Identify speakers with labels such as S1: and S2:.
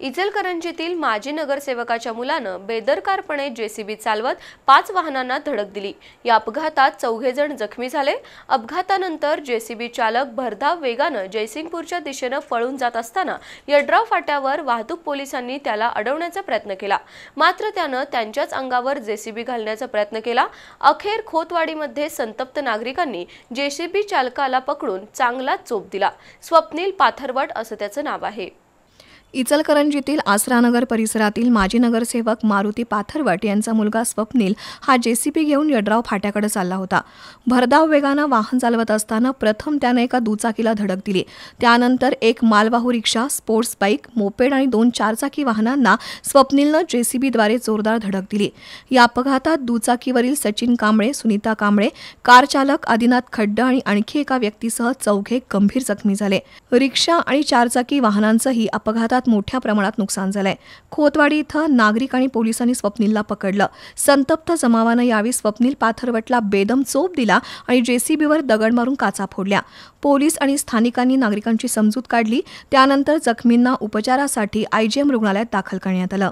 S1: इचलकरंजीतील माजी नगरसेवकाच्या मुलानं बेदरकारपणे जेसीबी चालवत 5 वाहनांना धडक दिली। या अपघातात 4 जण जखमी झाले। अपघातानंतर जेसीबी चालक भरधाव वेगानं जयसिंगपूरच्या दिशेनं पळून जात असताना यड्राव फाट्यावर वाहतूक पोलिसांनी त्याला अडवण्याचा प्रयत्न केला, मात्र त्यानं त्यांच्याच अंगावर जेसीबी घालण्याचा प्रयत्न केला। अखेर खोतवाडीमध्ये संतप्त नागरिकांनी जेसीबी चालकाला पकडून चांगलाच चोप दिला। स्वप्नील पाथरवट असं त्याचं नाव आहे।
S2: इचलकरंजीतील आसरानगर परिसरातील माजी नगरसेवक मारुती पाथरवट यांचा मुलगा स्वप्नील हा जेसीबी घेऊन यड्राव फाट्याकडे चालला होता। भरधाव वेगानं वाहन चालवत असताना प्रथम त्याने एका दुचाकीला धडक दिली। त्यानंतर एक मालवाहू रिक्षा, स्पोर्ट्स बाईक, मोपेड आणि 2 चारचाकी वाहनांना स्वप्नीलनं जेसीबीद्वारे जोरदार धडक दिली। या अपघातात दुचाकीवरील सचिन कांबळे, सुनीता कांबळे, कार चालक आदिनाथ खड्ड आणि आणखी एका व्यक्तीसह 4 गंभीर जखमी झाले। रिक्षा आणि चारचाकी वाहनांचंही अपघातात मोठ्या प्रमाणात नुकसान झालंय। खोतवाडी इथं नागरिक आणि पोलिसांनी स्वप्नीलला पकडलं। संतप्त जमावानं यावेळी स्वप्नील पाथरवटला बेदम चोप दिला आणि जेसीबीवर दगड मारून काचा फोडल्या। पोलीस आणि स्थानिकांनी नागरिकांची समजूत काढली। त्यानंतर जखमींना उपचारासाठी आयजीएम रुग्णालयात दाखल करण्यात आलं।